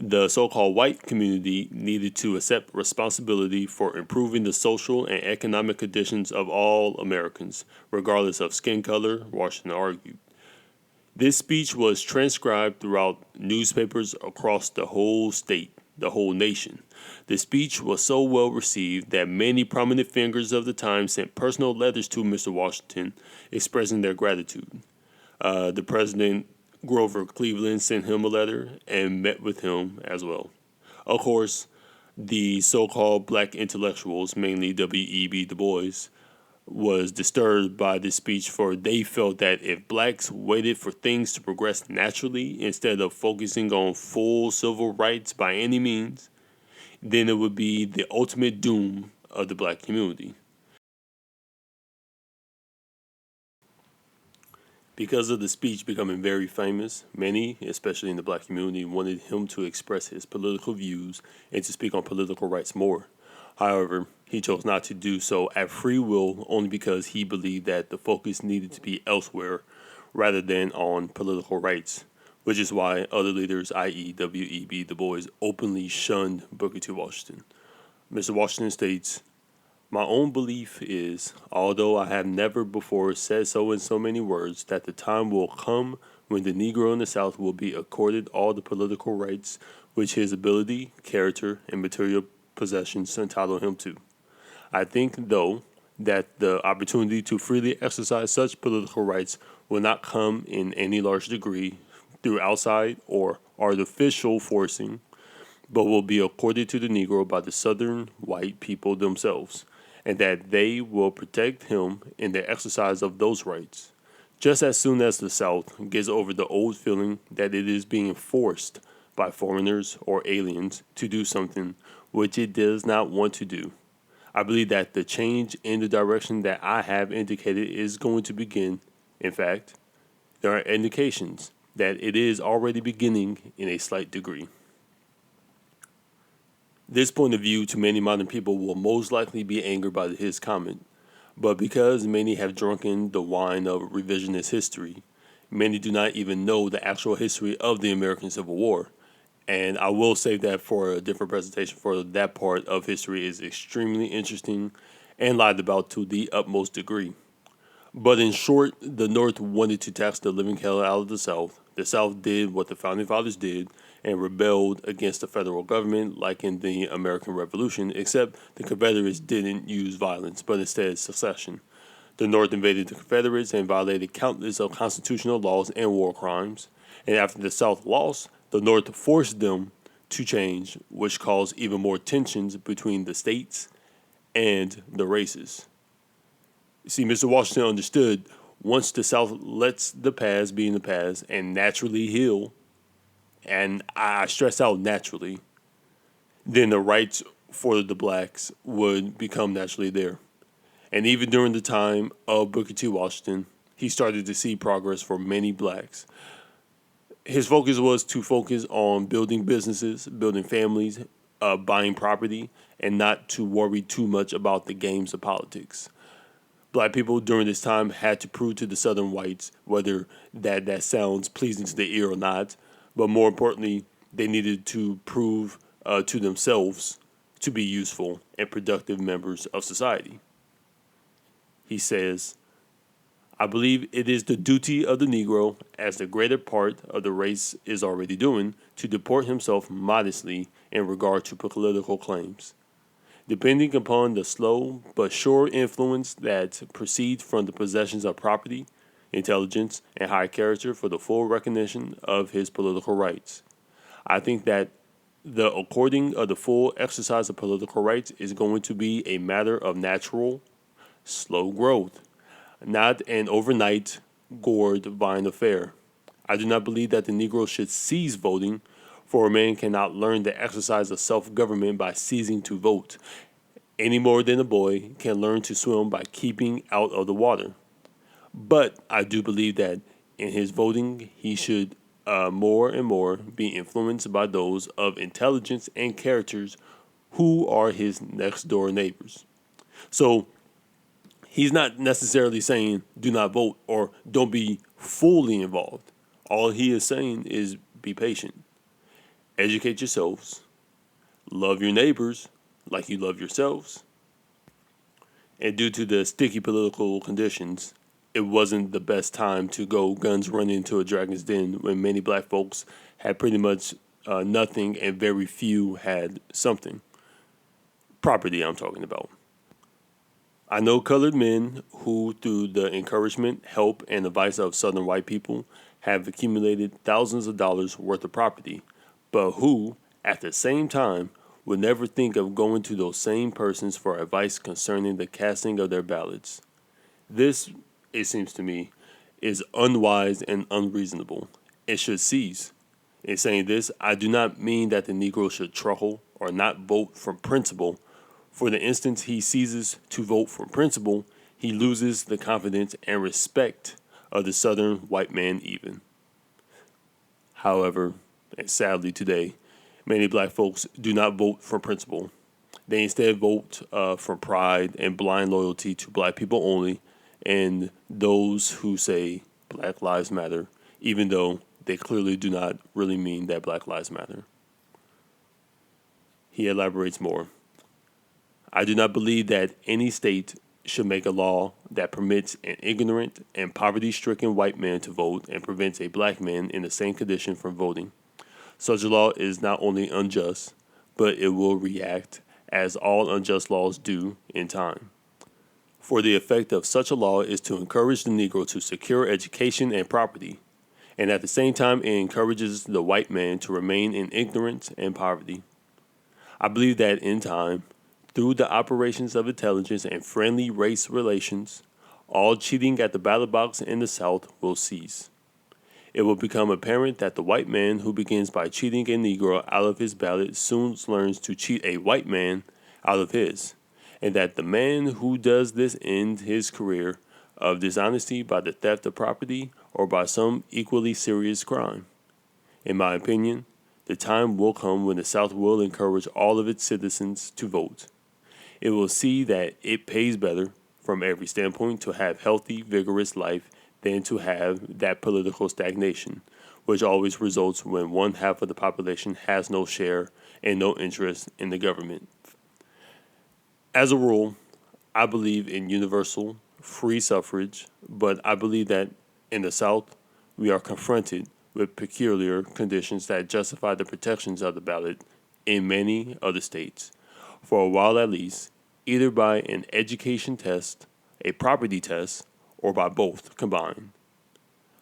the so-called white community needed to accept responsibility for improving the social and economic conditions of all Americans, regardless of skin color, Washington argued. This speech was transcribed throughout newspapers across the whole state, the whole nation. The speech was so well received that many prominent figures of the time sent personal letters to Mr. Washington expressing their gratitude. The president, Grover Cleveland, sent him a letter and met with him as well. Of course, the so-called black intellectuals, mainly W.E.B. Du Bois, was disturbed by this speech, for they felt that if blacks waited for things to progress naturally instead of focusing on full civil rights by any means, then it would be the ultimate doom of the black community. Because of the speech becoming very famous, many, especially in the black community, wanted him to express his political views and to speak on political rights more. However, he chose not to do so at free will, only because he believed that the focus needed to be elsewhere rather than on political rights, which is why other leaders, i.e. W.E.B. Du Bois, openly shunned Booker T. Washington. Mr. Washington states, "My own belief is, although I have never before said so in so many words, that the time will come when the Negro in the South will be accorded all the political rights which his ability, character, and material possessions entitle him to. I think, though, that the opportunity to freely exercise such political rights will not come in any large degree through outside or artificial forcing, but will be accorded to the Negro by the Southern white people themselves, and that they will protect him in the exercise of those rights. Just as soon as the South gets over the old feeling that it is being forced by foreigners or aliens to do something which it does not want to do, I believe that the change in the direction that I have indicated is going to begin. In fact, there are indications that it is already beginning in a slight degree. This point of view to many modern people will most likely be angered by his comment, but because many have drunken the wine of revisionist history, many do not even know the actual history of the American Civil War. And I will save that for a different presentation, for that part of history is extremely interesting and lied about to the utmost degree. But in short, the North wanted to tax the living hell out of the South. The South did what the Founding Fathers did and rebelled against the federal government like in the American Revolution, except the Confederates didn't use violence, but instead secession. The North invaded the Confederates and violated countless of constitutional laws and war crimes. And after the South lost, the North forced them to change, which caused even more tensions between the states and the races. See, Mr. Washington understood once the South lets the past be in the past and naturally heal, and I stress out naturally, then the rights for the blacks would become naturally there. And even during the time of Booker T. Washington, he started to see progress for many blacks. His focus was to focus on building businesses, building families, buying property, and not to worry too much about the games of politics. Black people during this time had to prove to the Southern whites whether that sounds pleasing to their ear or not, but more importantly, they needed to prove to themselves to be useful and productive members of society. He says, I believe it is the duty of the Negro, as the greater part of the race is already doing, to deport himself modestly in regard to political claims. Depending upon the slow but sure influence that proceeds from the possessions of property, intelligence, and high character for the full recognition of his political rights. I think that the according of the full exercise of political rights is going to be a matter of natural, slow growth, not an overnight, gourd vine affair. I do not believe that the Negro should cease voting, for a man cannot learn the exercise of self-government by ceasing to vote, any more than a boy can learn to swim by keeping out of the water. But I do believe that in his voting, he should more and more be influenced by those of intelligence and characters who are his next door neighbors. So he's not necessarily saying do not vote or don't be fully involved. All he is saying is be patient, educate yourselves, love your neighbors like you love yourselves. And due to the sticky political conditions, it wasn't the best time to go guns running into a dragon's den when many black folks had pretty much nothing and very few had something. Property, I'm talking about. I know colored men who, through the encouragement, help, and advice of Southern white people, have accumulated thousands of dollars worth of property, but who, at the same time, would never think of going to those same persons for advice concerning the casting of their ballots. This, it seems to me, is unwise and unreasonable. It should cease. In saying this, I do not mean that the Negro should truckle or not vote from principle. For the instance he ceases to vote from principle, he loses the confidence and respect of the Southern white man even. However, and sadly today, many black folks do not vote from principle. They instead vote from pride and blind loyalty to black people only and those who say Black Lives Matter, even though they clearly do not really mean that Black Lives Matter. He elaborates more. I do not believe that any state should make a law that permits an ignorant and poverty-stricken white man to vote and prevents a black man in the same condition from voting. Such a law is not only unjust, but it will react, as all unjust laws do, in time. For the effect of such a law is to encourage the Negro to secure education and property, and at the same time it encourages the white man to remain in ignorance and poverty. I believe that in time, through the operations of intelligence and friendly race relations, all cheating at the ballot box in the South will cease. It will become apparent that the white man who begins by cheating a Negro out of his ballot soon learns to cheat a white man out of his, and that the man who does this ends his career of dishonesty by the theft of property or by some equally serious crime. In my opinion, the time will come when the South will encourage all of its citizens to vote. It will see that it pays better from every standpoint to have healthy, vigorous life than to have that political stagnation, which always results when one half of the population has no share and no interest in the government. As a rule, I believe in universal free suffrage, but I believe that in the South, we are confronted with peculiar conditions that justify the protections of the ballot in many other states, for a while at least, either by an education test, a property test, or by both combined.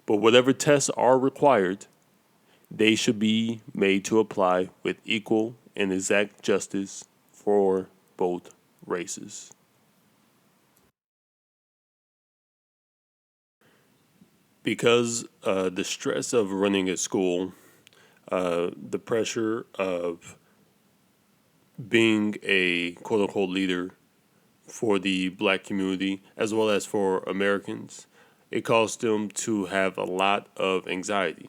But whatever tests are required, they should be made to apply with equal and exact justice for both races. Because the stress of running a school, the pressure of being a quote unquote leader for the black community as well as for Americans, it caused them to have a lot of anxiety.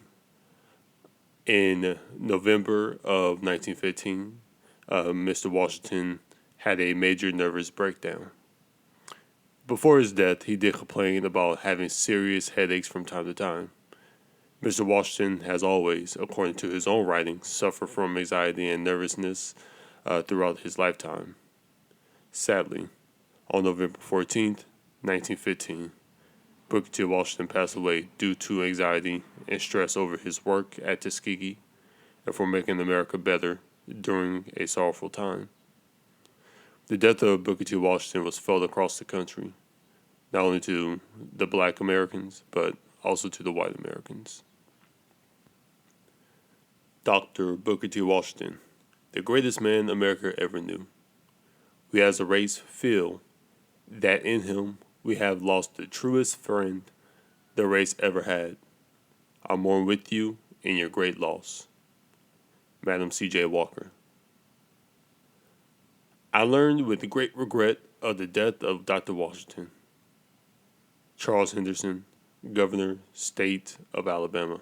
In November of 1915, Mr. Washington had a major nervous breakdown. Before his death, he did complain about having serious headaches from time to time. Mr. Washington has always, according to his own writings, suffered from anxiety and nervousness throughout his lifetime. Sadly, on November 14th, 1915, Booker T. Washington passed away due to anxiety and stress over his work at Tuskegee and for making America better during a sorrowful time. The death of Booker T. Washington was felt across the country, not only to the black Americans, but also to the white Americans. Dr. Booker T. Washington, the greatest man America ever knew. We as a race feel that in him we have lost the truest friend the race ever had. I mourn with you in your great loss. Madam C.J. Walker. I learned with great regret of the death of Dr. Washington. Charles Henderson, Governor, State of Alabama.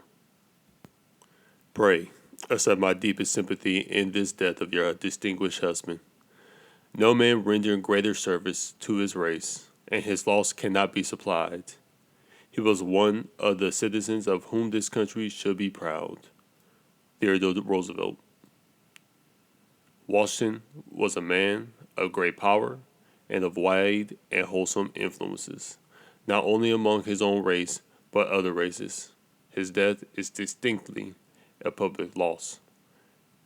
Pray, accept my deepest sympathy in this death of your distinguished husband. No man rendered greater service to his race, and his loss cannot be supplied. He was one of the citizens of whom this country should be proud. Theodore Roosevelt. Washington was a man of great power and of wide and wholesome influences, not only among his own race, but other races. His death is distinctly a public loss.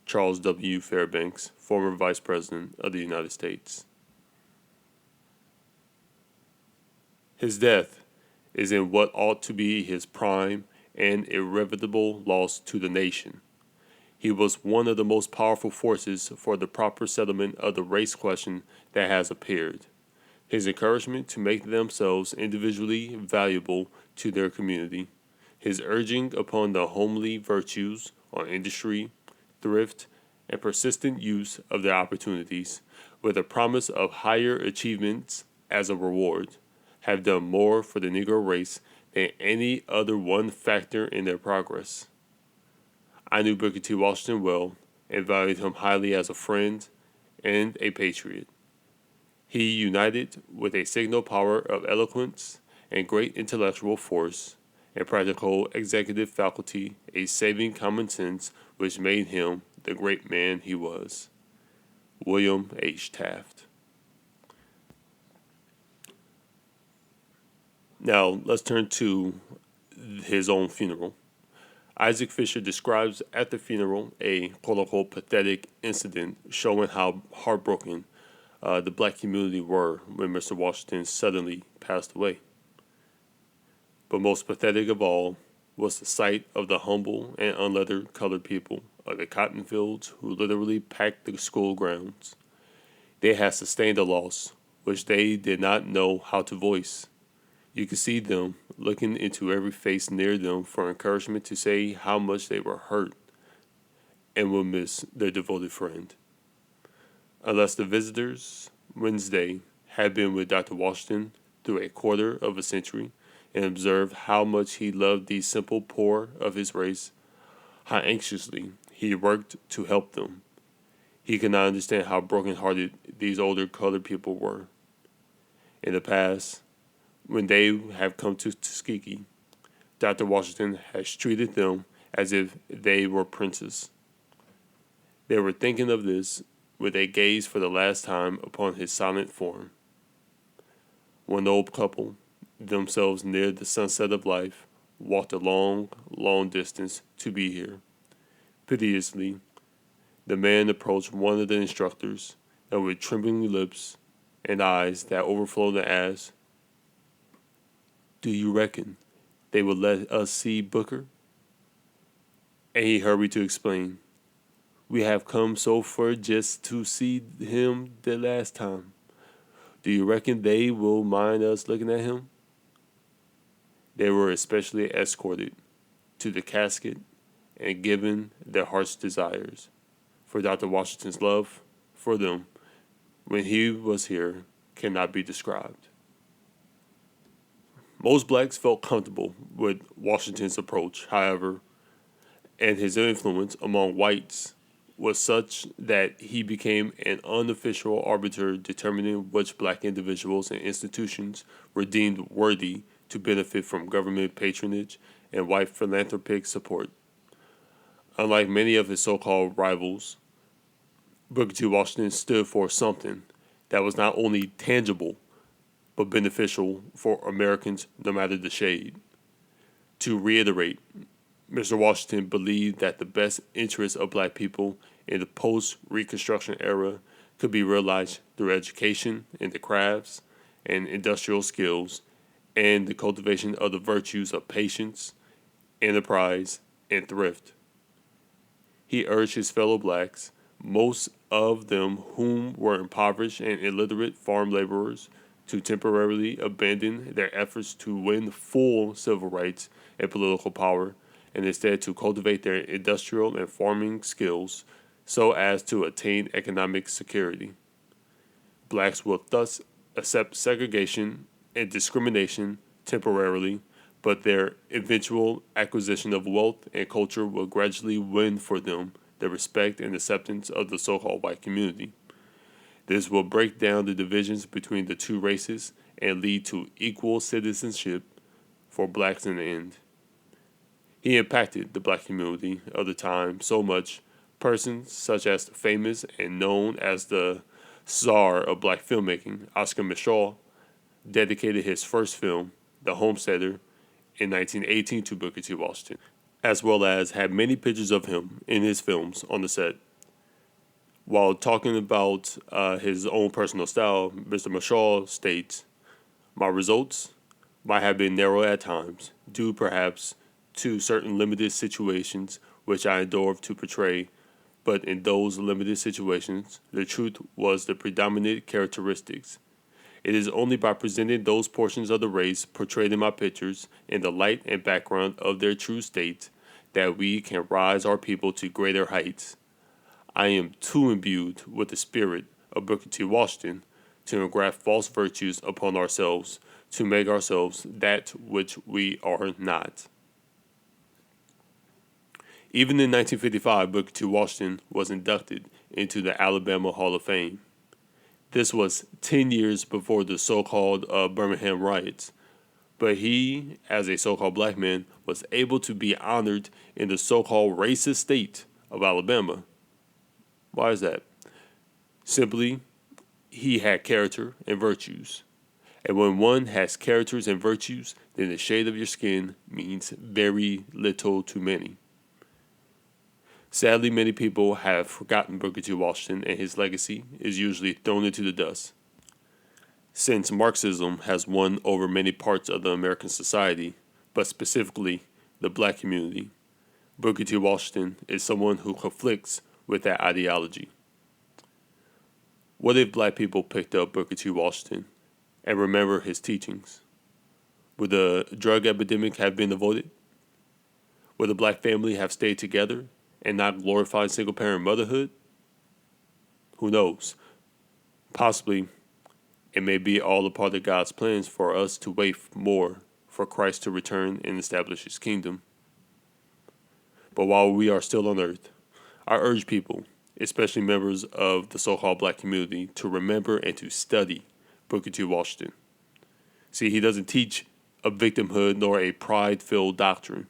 Charles W. Fairbanks, former Vice President of the United States. His death is in what ought to be his prime and irrevocable loss to the nation. He was one of the most powerful forces for the proper settlement of the race question that has appeared. His encouragement to make themselves individually valuable to their community, his urging upon the homely virtues on industry, thrift, and persistent use of their opportunities, with a promise of higher achievements as a reward, have done more for the Negro race than any other one factor in their progress. I knew Booker T. Washington well and valued him highly as a friend and a patriot. He united with a signal power of eloquence and great intellectual force and practical executive faculty, a saving common sense which made him the great man he was. William H. Taft. Now, let's turn to his own funeral. Isaac Fisher describes at the funeral a quote-unquote pathetic incident showing how heartbroken the black community were when Mr. Washington suddenly passed away. But most pathetic of all was the sight of the humble and unlettered colored people of the cotton fields who literally packed the school grounds. They had sustained a loss which they did not know how to voice. You could see them looking into every face near them for encouragement to say how much they were hurt and would miss their devoted friend. Unless the visitors Wednesday had been with Dr. Washington through a quarter of a century and observed how much he loved these simple poor of his race, how anxiously he worked to help them. He could not understand how broken-hearted these older colored people were. In the past, when they have come to Tuskegee, Dr. Washington has treated them as if they were princes. They were thinking of this with a gaze for the last time upon his silent form. One old couple, themselves near the sunset of life, walked a long, long distance to be here. Piteously, the man approached one of the instructors, and with trembling lips and eyes that overflowed and asked, "Do you reckon they will let us see Booker?" And he hurried to explain, "We have come so far just to see him the last time. Do you reckon they will mind us looking at him?" They were especially escorted to the casket and given their heart's desires, for Dr. Washington's love for them when he was here cannot be described. Most blacks felt comfortable with Washington's approach, however, and his influence among whites was such that he became an unofficial arbiter determining which black individuals and institutions were deemed worthy to benefit from government patronage and white philanthropic support. Unlike many of his so-called rivals, Booker T. Washington stood for something that was not only tangible but beneficial for Americans no matter the shade. To reiterate, Mr. Washington believed that the best interests of black people in the post-Reconstruction era could be realized through education in the crafts and industrial skills and the cultivation of the virtues of patience, enterprise, and thrift. He urged his fellow blacks, most of them whom were impoverished and illiterate farm laborers, to temporarily abandon their efforts to win full civil rights and political power, and instead to cultivate their industrial and farming skills so as to attain economic security. Blacks will thus accept segregation and discrimination temporarily, but their eventual acquisition of wealth and culture will gradually win for them the respect and acceptance of the so-called white community. This will break down the divisions between the two races and lead to equal citizenship for blacks in the end. He impacted the black community of the time so much, persons such as the famous and known as the czar of black filmmaking, Oscar Micheaux, dedicated his first film, The Homesteader, in 1918 to Booker T. Washington, as well as had many pictures of him in his films on the set. While talking about his own personal style, Mr. Micheaux states, "My results might have been narrow at times, due perhaps to certain limited situations which I endeavored to portray, but in those limited situations, the truth was the predominant characteristics. It is only by presenting those portions of the race portrayed in my pictures in the light and background of their true state that we can rise our people to greater heights. I am too imbued with the spirit of Booker T. Washington to engraft false virtues upon ourselves, to make ourselves that which we are not." Even in 1955, Booker T. Washington was inducted into the Alabama Hall of Fame. This was 10 years before the so-called Birmingham riots, but he, as a so-called black man, was able to be honored in the so-called racist state of Alabama. Why is that? Simply, he had character and virtues. And when one has characters and virtues, then the shade of your skin means very little to many. Sadly, many people have forgotten Booker T. Washington, and his legacy is usually thrown into the dust. Since Marxism has won over many parts of the American society, but specifically the black community, Booker T. Washington is someone who conflicts with that ideology. What if black people picked up Booker T. Washington and remember his teachings? Would the drug epidemic have been avoided? Would the black family have stayed together and not glorified single-parent motherhood? Who knows? Possibly, It may be all a part of God's plans for us to wait more for Christ to return and establish his kingdom. But while we are still on earth, I urge people, especially members of the so-called black community, to remember and to study Booker T. Washington. See, he doesn't teach a victimhood nor a pride-filled doctrine.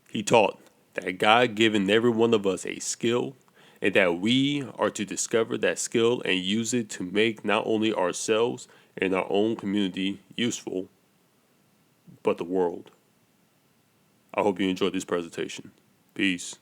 He taught that God given every one of us a skill, and that we are to discover that skill and use it to make not only ourselves and our own community useful, but the world. I hope you enjoyed this presentation. Peace.